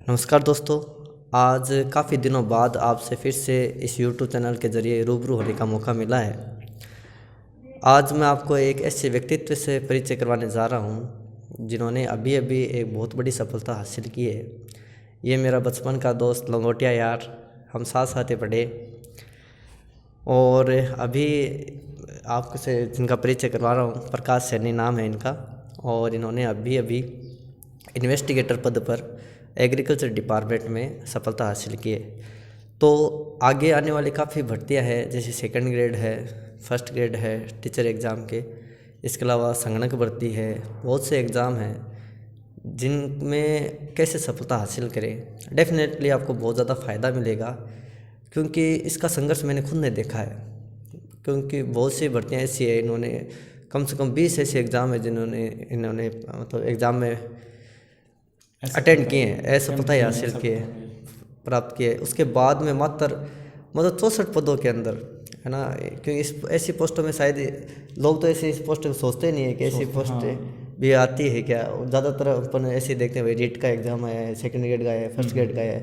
नमस्कार दोस्तों। आज काफ़ी दिनों बाद आपसे फिर से इस यूट्यूब चैनल के ज़रिए रूबरू होने का मौका मिला है। आज मैं आपको एक ऐसे व्यक्तित्व से परिचय करवाने जा रहा हूँ जिन्होंने अभी अभी एक बहुत बड़ी सफलता हासिल की है। ये मेरा बचपन का दोस्त लंगोटिया यार, हम साथ साथ पढ़े और अभी आपको से जिनका परिचय करवा रहा हूँ प्रकाश सैनी नाम है इनका। और इन्होंने अभी अभी इन्वेस्टिगेटर पद पर एग्रीकल्चर डिपार्टमेंट में सफलता हासिल की है। तो आगे आने वाली काफ़ी भर्तियां हैं, जैसे सेकंड ग्रेड है, फर्स्ट ग्रेड है टीचर एग्ज़ाम के। इसके अलावा संगणक भर्ती है, बहुत से एग्ज़ाम हैं जिनमें कैसे सफलता हासिल करें। डेफिनेटली आपको बहुत ज़्यादा फ़ायदा मिलेगा क्योंकि इसका संघर्ष मैंने खुद ने देखा है। क्योंकि बहुत सी भर्तियाँ ऐसी है, इन्होंने कम से कम 20 ऐसे एग्ज़ाम है जिन्होंने मतलब एग्ज़ाम में अटेंड किए हैं, असफलता हासिल किए, प्राप्त किए। उसके बाद में मात्र मतलब 64 पदों के अंदर है ना, क्योंकि इस ऐसी पोस्टों में शायद लोग तो ऐसी इस पोस्ट में सोचते नहीं है कि ऐसी पोस्ट भी आती है क्या। ज़्यादातर अपन ऐसे देखते हैं भाई रीट का एग्ज़ाम है, सेकंड ग्रेड का है, फर्स्ट ग्रेड का है,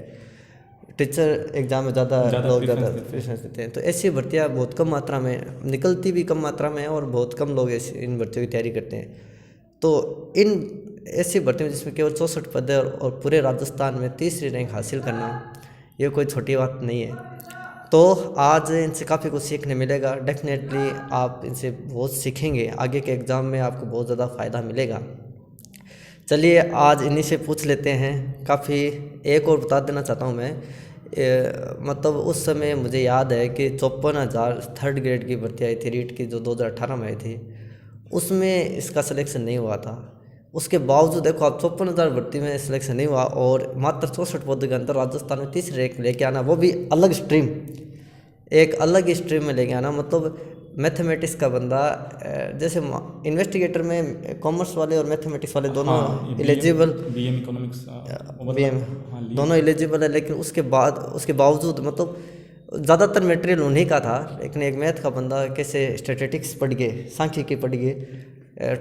टीचर एग्ज़ाम में ज़्यादा लोग प्रेफरेंस देते हैं। तो ऐसी भर्तियाँ बहुत कम मात्रा में निकलती भी कम मात्रा में है और बहुत कम लोग इन भर्तियों की तैयारी करते हैं। तो इन ऐसी भर्ती में जिसमें केवल 64 पद है और पूरे राजस्थान में तीसरी रैंक हासिल करना, ये कोई छोटी बात नहीं है। तो आज इनसे काफ़ी कुछ सीखने मिलेगा। डेफिनेटली आप इनसे बहुत सीखेंगे, आगे के एग्ज़ाम में आपको बहुत ज़्यादा फ़ायदा मिलेगा। चलिए आज इन्हीं से पूछ लेते हैं। काफ़ी एक और बता देना चाहता हूँ मैं, मतलब उस समय मुझे याद है कि 54,000 थर्ड ग्रेड की भर्ती आई थी रीट की, जो 2018 में आई थी। उसमें इसका सिलेक्शन नहीं हुआ था। उसके बावजूद देखो आप 54,000 भर्ती में सिलेक्शन नहीं हुआ और मात्र 64 पदों के अंदर राजस्थान में तीसरी रैंक लेके आना, वो भी अलग स्ट्रीम, एक अलग स्ट्रीम में लेके आना। मतलब मैथमेटिक्स का बंदा, जैसे इन्वेस्टिगेटर में कॉमर्स वाले और मैथमेटिक्स वाले दोनों एलिजिबल, बीएम इकोनॉमिक्स दोनों एलिजिबल है, लेकिन उसके बावजूद मतलब ज़्यादातर मटेरियल उन्हीं का था। लेकिन एक मैथ का बंदा कैसे स्टैटिस्टिक्स पढ़ के, सांख्यिकी पढ़ के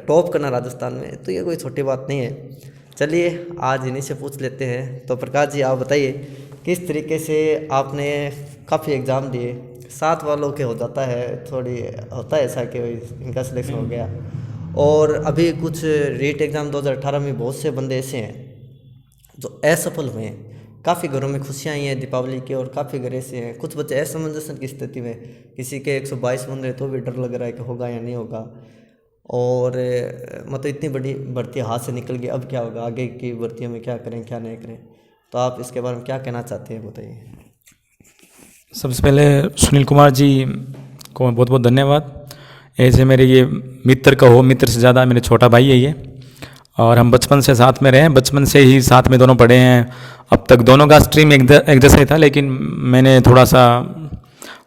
टॉप करना राजस्थान में, तो ये कोई छोटी बात नहीं है। चलिए आज इन्हीं से पूछ लेते हैं। तो प्रकाश जी आप बताइए, किस तरीके से आपने काफ़ी एग्ज़ाम दिए, साथ वालों के हो जाता है, थोड़ी होता है ऐसा कि इनका सिलेक्शन हो गया, और अभी कुछ रीट एग्ज़ाम 2018 में बहुत से बंदे ऐसे हैं जो असफल हुए हैं। काफ़ी घरों में खुशियाँ आई हैं दीपावली की और काफ़ी घर ऐसे हैं, कुछ बच्चे असमंजस की स्थिति में, किसी के 122 बन रहे तो भी डर लग रहा है कि होगा या नहीं होगा। और मतलब इतनी बड़ी भर्ती हाथ से निकल गई, अब क्या होगा, आगे की भर्तियों में क्या करें क्या नहीं करें। तो आप इसके बारे में क्या कहना चाहते हैं, बताइए। सबसे पहले सुनील कुमार जी को बहुत बहुत धन्यवाद। ऐसे मेरे ये मित्र का हो, मित्र से ज़्यादा मेरे छोटा भाई है ये, और हम बचपन से साथ में रहे हैं, बचपन से ही साथ में दोनों पढ़े हैं। अब तक दोनों का स्ट्रीम एक जैसा ही था, लेकिन मैंने थोड़ा सा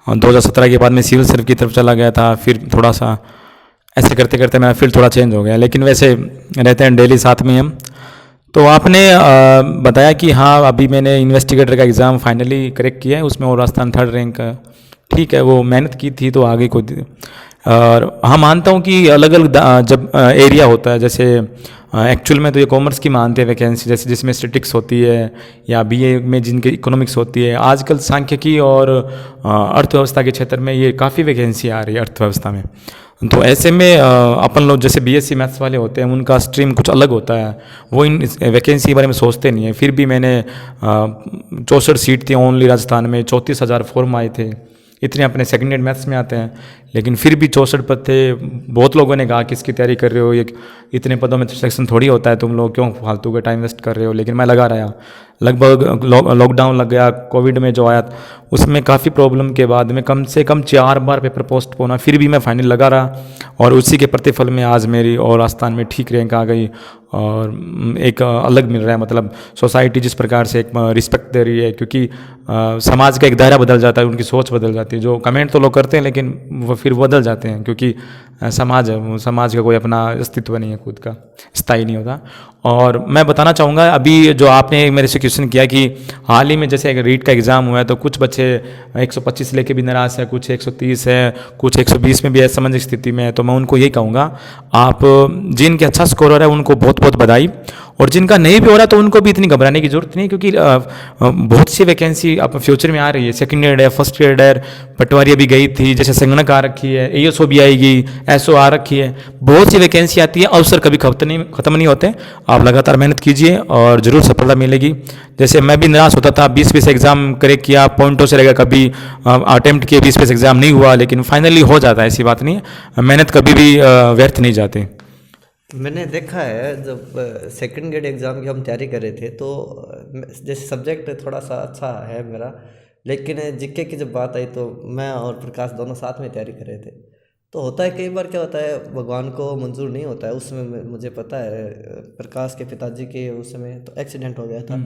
2017 के बाद में सिविल सर्व की तरफ चला गया था, फिर थोड़ा सा ऐसे करते करते मेरा फील्ड थोड़ा चेंज हो गया, लेकिन वैसे रहते हैं डेली साथ में हम। तो आपने बताया कि हाँ अभी मैंने इन्वेस्टिगेटर का एग्ज़ाम फाइनली करेक्ट किया है, उसमें और राजस्थान थर्ड रैंक, ठीक है, वो मेहनत की थी तो आगे को। और हाँ मानता हूँ कि अलग अलग जब एरिया होता है, जैसे एक्चुअल में तो ये कॉमर्स की मानते हैं वैकेंसी, जैसे जिसमें स्टैटिस्टिक्स होती है या बीए में जिनके इकोनॉमिक्स होती है। आजकल सांख्यिकी और अर्थव्यवस्था के क्षेत्र में ये काफ़ी वैकेंसी आ रही है अर्थव्यवस्था में। तो ऐसे में अपन लोग जैसे बीएससी मैथ्स वाले होते हैं, उनका स्ट्रीम कुछ अलग होता है, वो इन वैकेंसी के बारे में सोचते नहीं है। फिर भी मैंने 64 सीट थी ओनली राजस्थान में, 34,000 फॉर्म आए थे, इतने अपने सेकेंड ग्रेड मैथ्स में आते हैं, लेकिन फिर भी 64 पद थे। बहुत लोगों ने कहा कि इसकी तैयारी कर रहे हो, ये इतने पदों में सिलेक्शन थोड़ी होता है, तुम लोग क्यों फालतू का टाइम वेस्ट कर रहे हो। लेकिन मैं लगा रहा, लगभग लॉकडाउन लग गया, कोविड में जो आया उसमें काफ़ी प्रॉब्लम के बाद में कम से कम 4 बार पेपर पोस्टपोन हुआ, फिर भी मैं फाइनल लगा रहा, और उसी के प्रतिफल में आज मेरी और राजस्थान में ठीक रैंक आ गई और एक अलग मिल रहा है। मतलब सोसाइटी जिस प्रकार से एक रिस्पेक्ट दे रही है, क्योंकि समाज का एक दायरा बदल जाता है, उनकी सोच बदल जाती है। जो कमेंट तो लोग करते हैं लेकिन वो फिर बदल जाते हैं, क्योंकि समाज का कोई अपना अस्तित्व नहीं है, खुद का स्थायी नहीं होता। और मैं बताना चाहूँगा अभी जो आपने मेरे से क्वेश्चन किया कि हाल ही में जैसे एक रीट का एग्ज़ाम हुआ है, तो कुछ बच्चे 125 लेके भी नाराज़ है, कुछ 130 है, कुछ 120 में भी असमंजस स्थिति में है। तो मैं उनको यही कहूँगा, आप जिनके अच्छा स्कोर है उनको बहुत बहुत बधाई, और जिनका नहीं भी हो रहा तो उनको भी इतनी घबराने की जरूरत नहीं, क्योंकि बहुत सी वैकेंसी अब फ्यूचर में आ रही है। सेकंड ग्रेड है, फर्स्ट ग्रेड है, पटवारी अभी गई थी, जैसे संगणक आ रखी है, एएसओ भी आएगी, एसओ आ रखी है, बहुत सी वैकेंसी आती है, अवसर कभी खत्म नहीं होते। आप लगातार मेहनत कीजिए और ज़रूर सफलता मिलेगी। जैसे मैं भी निराश होता था, 20-20 एग्जाम क्रैक किया, पॉइंटों से रहेगा, कभी अटेम्प्ट किए, 20-20 एग्जाम नहीं हुआ, लेकिन फाइनली हो जाता है, ऐसी बात नहीं है। मेहनत कभी भी व्यर्थ नहीं जाती। मैंने देखा है जब सेकंड ग्रेड एग्ज़ाम की हम तैयारी कर रहे थे तो जैसे सब्जेक्ट थोड़ा सा अच्छा है मेरा, लेकिन जीके की जब बात आई तो मैं और प्रकाश दोनों साथ में तैयारी कर रहे थे। तो होता है कई बार क्या होता है, भगवान को मंजूर नहीं होता है। उस समय मुझे पता है प्रकाश के पिताजी के उस समय तो एक्सीडेंट हो गया था,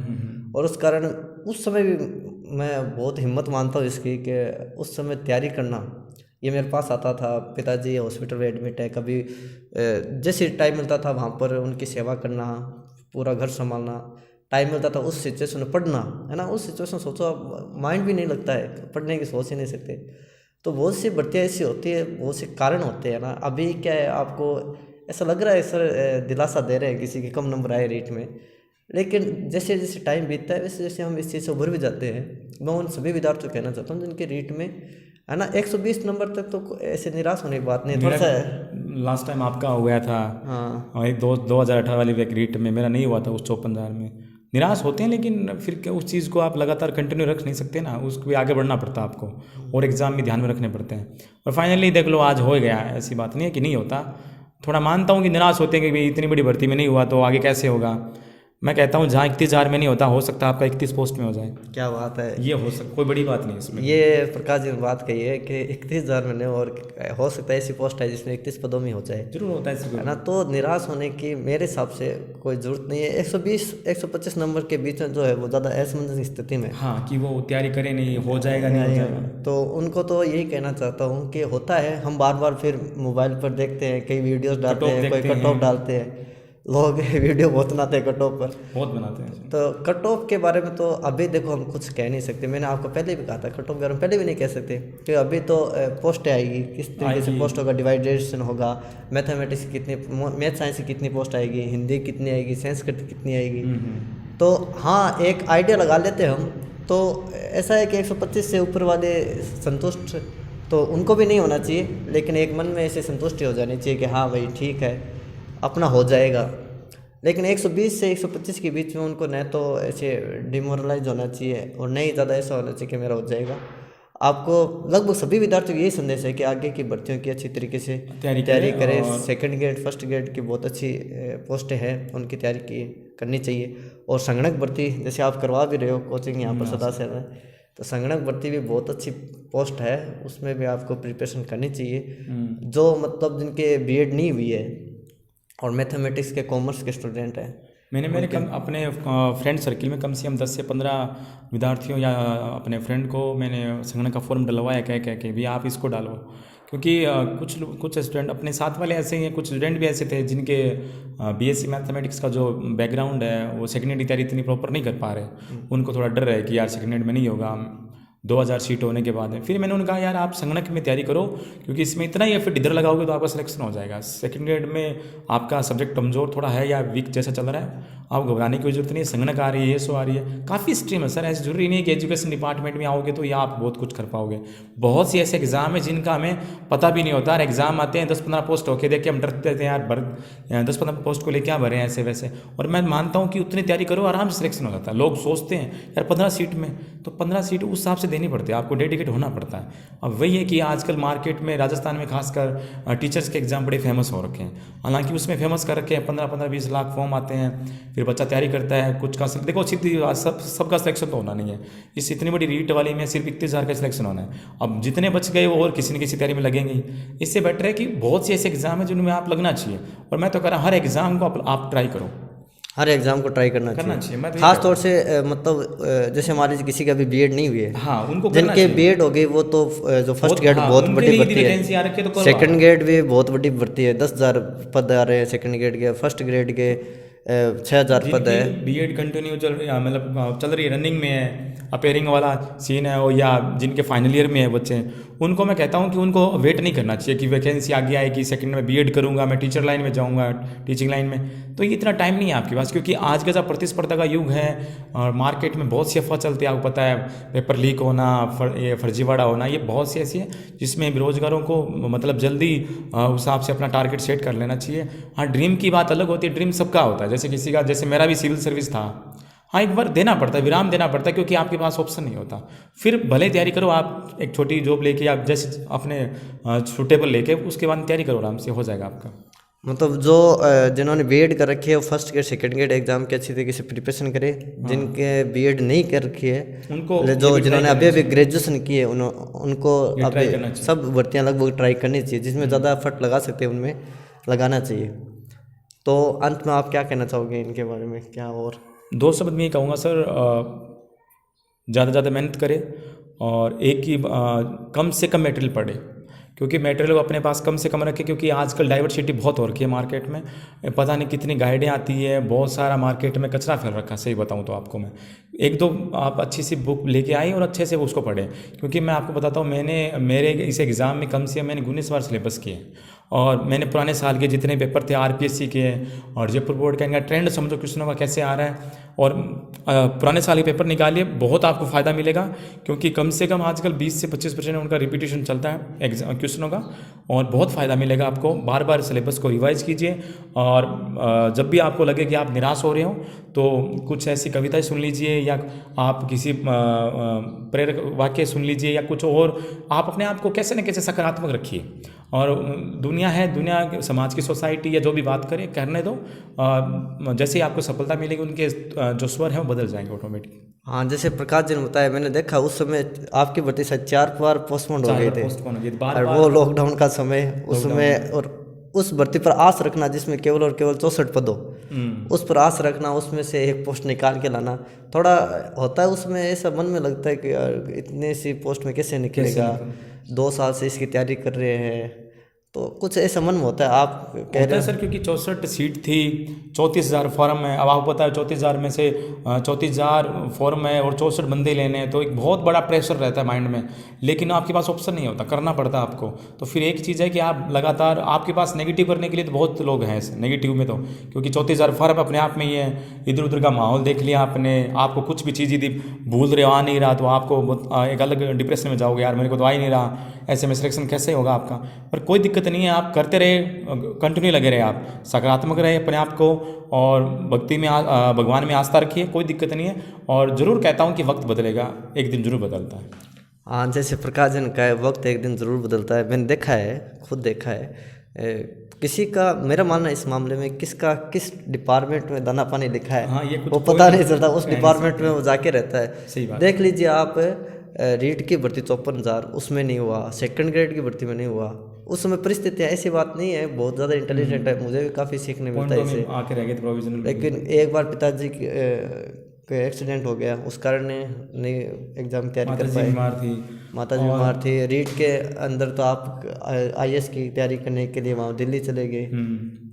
और उस कारण उस समय भी मैं बहुत हिम्मत मानता हूँ इसकी कि उस समय तैयारी करना, ये मेरे पास आता था। पिताजी हॉस्पिटल में एडमिट है, कभी जैसे टाइम मिलता था वहाँ पर उनकी सेवा करना, पूरा घर संभालना, टाइम मिलता था उस सिचुएशन में पढ़ना, है ना। उस सिचुएशन सोचो आप, माइंड भी नहीं लगता है, पढ़ने की सोच ही नहीं सकते। तो बहुत सी भर्तियाँ ऐसी होती है, बहुत से कारण होते हैं ना। अभी क्या है, आपको ऐसा लग रहा है सर दिलासा दे रहे हैं किसी के कम नंबर आए रीट में, लेकिन जैसे जैसे टाइम बीतता है वैसे जैसे हम इस चीज़ से उभर भी जाते हैं। मैं उन सभी विद्यार्थियों को कहना चाहता हूँ जिनके रीट में है ना 120 नंबर तक, तो ऐसे निराश होने की बात नहीं, थोड़ा सा लास्ट टाइम आपका हो गया था। हाँ, वही 2018 वाली रीट में मेरा नहीं हुआ था, उस 54,000 में। निराश होते हैं, लेकिन फिर क्या उस चीज़ को आप लगातार कंटिन्यू रख नहीं सकते ना, उसको भी आगे बढ़ना पड़ता है आपको, और एग्ज़ाम भी ध्यान में रखने पड़ते हैं। और फाइनली देख लो आज हो गया है, ऐसी बात नहीं है कि नहीं होता। थोड़ा मानता हूँ कि निराश होते हैं कि भाई इतनी बड़ी भर्ती में नहीं हुआ तो आगे कैसे होगा। मैं कहता हूँ जहाँ 31,000 में नहीं होता, हो सकता है आपका 31 पोस्ट में हो जाए। क्या बात है, ये हो सकता, कोई बड़ी बात नहीं इसमें। ये प्रकाश जी ने बात कही है कि 31,000 में नहीं, और हो सकता है ऐसी पोस्ट है जिसमें 31 पदों में हो जाए, जरूर होता है ना। तो निराश होने की मेरे हिसाब से कोई ज़रूरत नहीं है। 120-125 नंबर के बीच में जो है वो ज़्यादा असमंजस की स्थिति में, हाँ, कि वो तैयारी करे नहीं, हो जाएगा नहीं हो जाएगा, तो उनको तो यही कहना चाहता हूँ कि होता है, हम बार बार फिर मोबाइल पर देखते हैं, कई वीडियोस डालते हैं, कोई कट ऑफ डालते हैं, लोग वीडियो बहुत बनाते हैं कट ऑफ पर, बहुत बनाते हैं। तो कट ऑफ के बारे में तो अभी देखो हम कुछ कह नहीं सकते। मैंने आपको पहले भी कहा था कट ऑफ के बारे में पहले भी नहीं कह सकते, क्योंकि अभी तो पोस्ट आएगी, किस तरीके से पोस्ट होगा, डिवाइडेशन होगा, मैथमेटिक्स की कितनी, मैथ साइंस की कितनी पोस्ट आएगी, हिंदी कितनी आएगी, संस्कृत कितनी आएगी। तो हाँ, एक आइडिया लगा लेते हैं हम। तो ऐसा है कि 125 से ऊपर वाले संतुष्ट तो उनको भी नहीं होना चाहिए, लेकिन एक मन में ऐसे संतुष्टि हो जानी चाहिए कि हाँ भाई ठीक है अपना हो जाएगा। लेकिन 120 से 125 के बीच में उनको न तो ऐसे डिमोरलाइज होना चाहिए और न ही ज़्यादा ऐसा होना चाहिए कि मेरा हो जाएगा। आपको लगभग सभी विद्यार्थियों को यही संदेश है कि आगे की भर्तियों की अच्छी तरीके से तैयारी करें। सेकंड ग्रेड फर्स्ट ग्रेड की बहुत अच्छी पोस्टें हैं, उनकी तैयारी करनी चाहिए। और संगणक भर्ती जैसे आप करवा भी रहे हो कोचिंग यहाँ पर सदाशहर में, तो संगणक भर्ती भी बहुत अच्छी पोस्ट है, उसमें भी आपको प्रिपरेशन करनी चाहिए। जो मतलब जिनके बीएड नहीं हुई है और मैथमेटिक्स के कॉमर्स के स्टूडेंट हैं, मैंने मेरे अपने फ्रेंड सर्किल में कम से कम 10 से 15 विद्यार्थियों या अपने फ्रेंड को मैंने संगणक का फॉर्म डलवाया, कह के भी आप इसको डालो, क्योंकि कुछ स्टूडेंट अपने साथ वाले ऐसे ही हैं, कुछ स्टूडेंट भी ऐसे थे जिनके बीएससी मैथमेटिक्स का जो बैकग्राउंड है वो सेकेंड की तैयारी इतनी प्रॉपर नहीं कर पा रहे। उनको थोड़ा डर है कि यार सेकेंड में नहीं होगा 2000 सीट होने के बाद में। फिर मैंने उन्हें कहा यार आप संगणक में तैयारी करो, क्योंकि इसमें इतना ही एफर्ट इधर लगाओगे तो आपका सिलेक्शन हो जाएगा। सेकंड ग्रेड में आपका सब्जेक्ट कमज़ोर थोड़ा है या वीक जैसा चल रहा है, आप घबराने की जरूरत नहीं है। संगणक आ रही है, एसओ आ रही है, काफ़ी स्ट्रीम है सर, ऐसे जरूरी नहीं है कि एजुकेशन डिपार्टमेंट में आओगे तो या आप बहुत कुछ कर पाओगे। बहुत सी ऐसे एग्जाम है जिनका हमें पता भी नहीं होता, और एग्जाम आते हैं 10-15 पोस्ट होके देख के हम डरते थे यार 10-15 पोस्ट को लेकर क्या भरे हैं ऐसे वैसे। और मैं मानता हूँ कि उतनी तैयारी करो आराम से सिलेक्शन हो जाता है। लोग सोचते हैं यार 15 सीट में, तो 15 सीट उस हिसाब से देनी पड़ती है, आपको डेडिकेट होना पड़ता है। अब वही है कि आजकल मार्केट में राजस्थान में खासकर टीचर्स के एग्जाम बड़े फेमस हो रखे हैं, हालांकि उसमें फेमस कर रखे हैं 15-20 लाख फॉर्म आते हैं, फिर बच्चा तैयारी करता है कुछ का। देखो सीधी सबका सिलेक्शन तो होना नहीं है, इस इतनी बड़ी रीट वाली में सिर्फ 31,000 का सिलेक्शन होना है। अब जितने बच गए वो और किसी न किसी तैयारी में लगेंगे ही। इससे बेटर है कि बहुत से ऐसे एग्जाम है जिनमें आप लगना चाहिए, और मैं तो कह रहा हूँ हर एग्जाम को आप ट्राई करो, हर एग्जाम को ट्राई करना चाहिए। खास तौर से मतलब जैसे मान लीजिए किसी का भी बीएड नहीं हुई है, हाँ, उनको जिनके बीएड हो गई वो तो जो फर्स्ट ग्रेड बहुत बड़ी भर्ती है, सेकंड ग्रेड भी बहुत बड़ी भर्ती है, 10,000 पद आ रहे हैं सेकंड ग्रेड के, फर्स्ट ग्रेड के 6,000 पद है। बीएड कंटिन्यू चल रही है, मतलब चल रही है, रनिंग में है, अपेयरिंग वाला सीन है, और या जिनके फाइनल ईयर में है बच्चे, उनको मैं कहता हूँ कि उनको वेट नहीं करना चाहिए कि वैकेंसी आगे आएगी, सेकंड में बीएड करूँगा, मैं टीचर लाइन में जाऊँगा, टीचिंग लाइन में, तो ये इतना टाइम नहीं है आपके पास, क्योंकि आज का जब प्रतिस्पर्धा का युग है और मार्केट में बहुत सी अफवाह चलती है, आपको पता है, पेपर लीक होना, ये फर्जीवाड़ा होना, ये बहुत सी ऐसी है जिसमें बेरोजगारों को मतलब जल्दी उस हिसाब से अपना टारगेट सेट कर लेना चाहिए। हाँ, ड्रीम की बात अलग होती है, ड्रीम सबका होता है, जैसे किसी का, जैसे मेरा भी सिविल सर्विस था। हाँ, एक बार देना पड़ता है, विराम देना पड़ता है, क्योंकि आपके पास ऑप्शन नहीं होता। फिर भले तैयारी करो, आप एक छोटी जॉब लेके, आप जैसे अपने सूटेबल लेके उसके बाद तैयारी करो, आराम से हो जाएगा आपका। मतलब जो जिन्होंने बीएड कर रखी है वो first grade second grade exam के अच्छी तरीके से प्रिपरेशन करे। जिनके बीएड नहीं कर रखी है, उनको जो जिन्होंने अभी ग्रेजुएशन की है, उनको अभी सब भर्तियां लगभग ट्राई करनी चाहिए, जिसमें ज़्यादा एफर्ट लगा सकते हैं उनमें लगाना चाहिए। तो अंत में आप क्या कहना चाहोगे इनके बारे में, क्या और? 2 शब्द में ये कहूँगा सर, ज़्यादा ज़्यादा मेहनत करें, और एक ही कम से कम मटेरियल पढ़े, क्योंकि मटेरियल को अपने पास कम से कम रखें, क्योंकि आजकल डाइवर्सिटी बहुत हो रखी है मार्केट में, पता नहीं कितनी गाइडें आती है, बहुत सारा मार्केट में कचरा फैल रखा है। सही बताऊं तो आपको मैं 1-2 आप अच्छी सी बुक लेके आई और अच्छे से उसको पढ़ें, क्योंकि मैं आपको बताता हूँ, मेरे इस एग्ज़ाम में कम से कम मैंने 19 बार सिलेबस किए, और मैंने पुराने साल के जितने पेपर थे आरपीएससी के और जयपुर बोर्ड का, इनका ट्रेंड समझो क्वेश्चनों का कैसे आ रहा है, और पुराने साल के पेपर निकालिए, बहुत आपको फ़ायदा मिलेगा, क्योंकि कम से कम आजकल 20 से 25% उनका रिपीटिशन चलता है एग्जाम क्वेश्चनों का, और बहुत फ़ायदा मिलेगा आपको। बार बार सिलेबस को रिवाइज कीजिए, और जब भी आपको लगे कि आप निराश हो रहे हो, तो कुछ ऐसी कविताएं सुन लीजिए, या आप किसी प्रेरक वाक्य सुन लीजिए, या कुछ और, आप अपने आप को कैसे न कैसे सकारात्मक रखिए। और दुनिया है, दुनिया समाज की सोसाइटी या जो भी बात करे करने दो, जैसे ही आपको सफलता मिलेगी, उनके जो स्वर हैं वो बदल जाएंगे ऑटोमेटिक। हाँ, जैसे प्रकाश जी ने बताया, मैंने देखा उस समय आपकी भर्ती शायद 4 बार पोस्टपोन हो गए थे, और वो लॉकडाउन का समय, उसमें, और उस भर्ती पर आस रखना जिसमें केवल और केवल 64 पद हो, उस पर आस रखना, उसमें से एक पोस्ट निकाल के लाना, थोड़ा होता है उसमें ऐसा मन में लगता है कि यार इतने सी पोस्ट में कैसे निकलेगा, 2 साल से इसकी तैयारी कर रहे हैं, तो कुछ ऐसा मन में होता है। आप कह रहे हैं सर, क्योंकि 64 सीट थी, 34,000 फॉर्म है, अब आपको पता है 34,000 में से 34,000 फॉर्म है और 64 बंदे लेने हैं, तो एक बहुत बड़ा प्रेशर रहता है माइंड में, लेकिन आपके पास ऑप्शन नहीं होता, करना पड़ता है आपको। तो फिर एक चीज़ है कि आप लगातार, आपके पास नेगेटिव करने के लिए तो बहुत लोग हैं नेगेटिव में, तो क्योंकि 34,000 फॉर्म अपने आप में ही है, इधर उधर का माहौल देख लिया आपने, आपको कुछ भी चीज़ यदि भूल रहे हो, आ नहीं रहा, तो आपको एक अलग डिप्रेशन में जाओगे, यार मेरे को तो आ ही नहीं रहा, ऐसे में सिलेक्शन कैसे होगा आपका। पर कोई दिक्कत नहीं है, आप करते रहे, कंटिन्यू लगे रहे, आप सकारात्मक रहे अपने आप को, और भक्ति में भगवान में आस्था रखिए, कोई दिक्कत नहीं है। और ज़रूर कहता हूँ कि वक्त बदलेगा, एक दिन जरूर बदलता है। हाँ, जैसे प्रकाश जी ने कहा है, वक्त एक दिन ज़रूर बदलता है। मैंने देखा है, खुद देखा है, किसी का, मेरा मानना इस मामले में, किसका किस डिपार्टमेंट में दाना पानी लिखा है, हाँ, ये कुछ वो पता नहीं चलता, उस डिपार्टमेंट में वो जाके रहता है। सही बात। देख लीजिए आप, रीट की भर्ती 54,000, उसमें नहीं हुआ, सेकंड ग्रेड की भर्ती में नहीं हुआ, उस समय परिस्थितियाँ, ऐसी बात नहीं है, बहुत ज़्यादा इंटेलिजेंट है, मुझे भी काफ़ी सीखने मिलता है इससे, आके रह गए थे प्रोविजनल। लेकिन एक बार पिताजी का एक्सीडेंट हो गया, उस कारण नहीं एग्ज़ाम तैयारी कर पाए, माताजी बीमार थी। रीट के अंदर तो आप आईएएस की तैयारी करने के लिए वहाँ दिल्ली चले गए,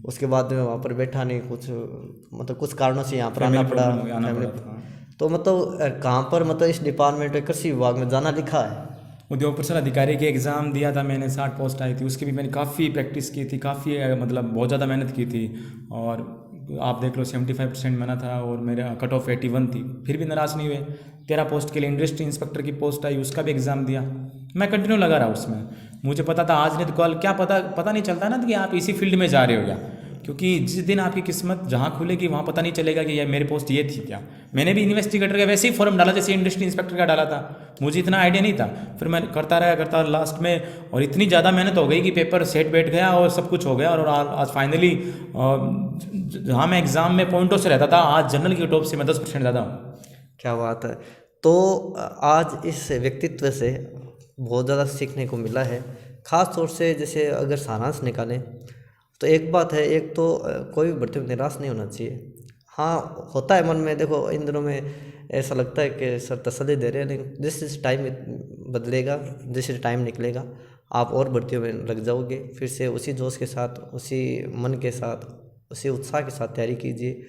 उसके बाद में वहाँ पर बैठा नहीं, कुछ मतलब कुछ कारणों से यहाँ पर आना पड़ा। तो मतलब कहाँ पर, मतलब इस डिपार्टमेंट में, कृषि विभाग में जाना लिखा है। उद्योग प्रसार अधिकारी के एग्ज़ाम दिया था मैंने, 60 पोस्ट आई थी, उसकी भी मैंने काफ़ी प्रैक्टिस की थी, काफ़ी मतलब बहुत ज़्यादा मेहनत की थी, और आप देख लो 75% मेहनत था, और मेरा कट ऑफ 81 थी, फिर भी निराश नहीं हुए। 13 पोस्ट के लिए इंडस्ट्री इंस्पेक्टर की पोस्ट आई, उसका भी एग्ज़ाम दिया, मैं कंटिन्यू लगा रहा उसमें। मुझे पता था आज नहीं तो कल, क्या पता नहीं चलता ना कि आप इसी फील्ड में जा रहे हो क्या, क्योंकि जिस दिन आपकी किस्मत जहाँ खुलेगी वहाँ पता नहीं चलेगा कि यार मेरे पोस्ट ये थी क्या। मैंने भी इन्वेस्टिगेटर का वैसे ही फॉर्म डाला जैसे इंडस्ट्री इंस्पेक्टर का डाला था, मुझे इतना आइडिया नहीं था, फिर मैं करता रहा लास्ट में, और इतनी ज़्यादा मेहनत हो गई कि पेपर सेट बैठ गया और सब कुछ हो गया, और आज फाइनली जहाँ मैं एग्ज़ाम में पॉइंटों से रहता था, आज जनरल की टॉप से मैं 10% ज़्यादा हूँ। क्या बात है। तो आज इस व्यक्तित्व से बहुत ज़्यादा सीखने को मिला है, ख़ास तौर से जैसे अगर सारांश निकालें तो एक बात है, एक तो कोई भी भर्ती में निराश नहीं होना चाहिए। हाँ, होता है मन में, देखो इन दिनों में ऐसा लगता है कि सर तसल्ली दे रहे हैं, लेकिन जैसे टाइम बदलेगा, जैसे टाइम निकलेगा, आप और भर्तियों में लग जाओगे, फिर से उसी जोश के साथ, उसी मन के साथ उसी उत्साह के साथ तैयारी कीजिए।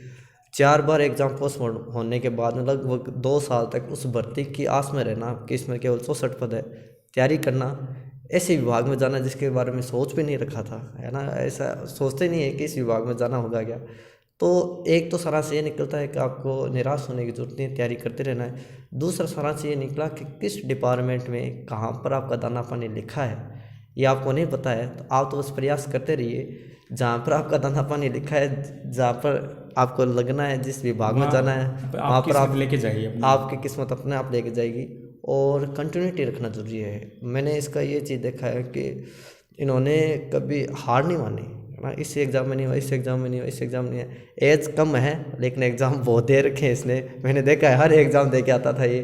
4 बार एग्ज़ाम पोस्टपोन होने के बाद में लगभग 2 साल तक उस भर्ती की आस में रहना कि इसमें केवल 64 पद है, तैयारी करना, ऐसे विभाग में जाना जिसके बारे में सोच भी नहीं रखा था, है ना। ऐसा सोचते नहीं है कि इस विभाग में जाना होगा क्या। तो एक तो सारांश ये निकलता है कि आपको निराश होने की जरूरत नहीं है, तैयारी करते रहना है। दूसरा सारांश ये निकला कि किस डिपार्टमेंट में कहाँ पर आपका दाना पानी लिखा है ये आपको नहीं पता है, तो आप तो बस प्रयास करते रहिए। जहाँ पर आपका दाना पानी लिखा है, जहाँ पर आपको लगना है, जिस विभाग में जाना है, वहाँ पर आप लेके जाइए, आपकी किस्मत अपने आप लेके जाएगी। और कंटिन्यूटी रखना जरूरी है। मैंने इसका ये चीज़ देखा है कि इन्होंने कभी हार नहीं मानी, है ना। इस एग्ज़ाम में नहीं हुआ, इस एग्ज़ाम में नहीं हुआ, इस एग्ज़ाम में नहीं है। एज कम है लेकिन एग्ज़ाम बहुत दे रखे हैं इसने। मैंने देखा है हर एग्ज़ाम दे के आता था ये,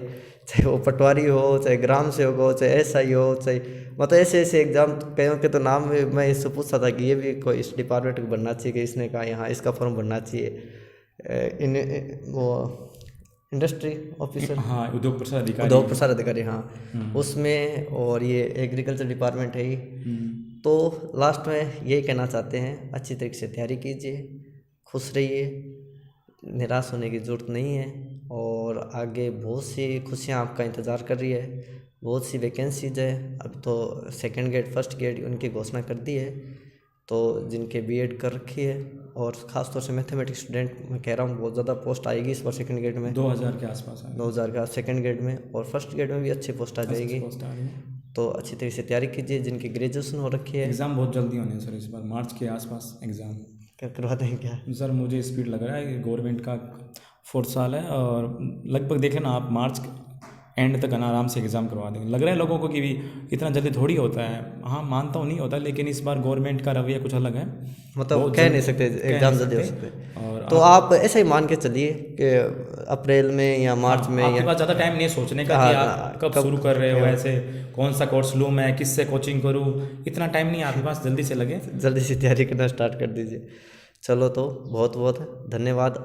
चाहे वो पटवारी हो, चाहे ग्राम सेवक हो, चाहे SI हो, चाहे मतलब ऐसे ऐसे एग्ज़ाम कईयों के तो नाम मैं इससे पूछता था कि ये भी कोई इस डिपार्टमेंट को बनना चाहिए, कि इसने कहा यहाँ इसका फॉर्म बनना चाहिए। वो इंडस्ट्री ऑफिसर, हाँ, उद्योग प्रसार अधिकारी, हाँ उसमें। और ये एग्रीकल्चर डिपार्टमेंट है ही। तो लास्ट में यही कहना चाहते हैं, अच्छी तरीके से तैयारी कीजिए, खुश रहिए, निराश होने की ज़रूरत नहीं है। और आगे बहुत सी खुशियाँ आपका इंतज़ार कर रही है, बहुत सी वैकेंसीज है। अब तो सेकंड ग्रेड, फर्स्ट ग्रेड उनकी घोषणा कर दी है। तो जिनके BEd कर रखी है, और ख़ास तौर से मैथमेटिक्स स्टूडेंट, मैं कह रहा हूँ बहुत ज़्यादा पोस्ट आएगी इस बार सेकंड ग्रेड में। 2000 के आसपास 2000 का सेकंड ग्रेड में, और फर्स्ट ग्रेड में भी अच्छी पोस्ट आ जाएगी। तो अच्छी तरीके से तैयारी कीजिए। जिनकी ग्रेजुएशन हो रखी है, एग्ज़ाम बहुत जल्दी होने हैं सर, इस बार मार्च के आसपास एग्ज़ाम करवा देंगे क्या सर? मुझे स्पीड लग रहा है कि गवर्नमेंट का 4th साल है, और लगभग देखें ना आप, मार्च एंड तक ना आराम से एग्ज़ाम करवा देंगे। लग रहा है लोगों को कि भी इतना जल्दी थोड़ी होता है। हाँ, मानता हूँ नहीं होता, लेकिन इस बार गवर्नमेंट का रवैया कुछ अलग है। मतलब कह नहीं सकते एग्ज़ाम जल्दी हो सकते। और तो आप ऐसे ही मान के चलिए कि अप्रैल में या मार्च में, आपके पास ज़्यादा टाइम नहीं है सोचने का कि आप कब शुरू कर रहे हो, ऐसे कौन सा कोर्स लूँ मैं, किससे कोचिंग करूँ, इतना टाइम नहीं है आपके पास। जल्दी से लगे, जल्दी से तैयारी करना स्टार्ट कर दीजिए। चलो तो बहुत बहुत धन्यवाद।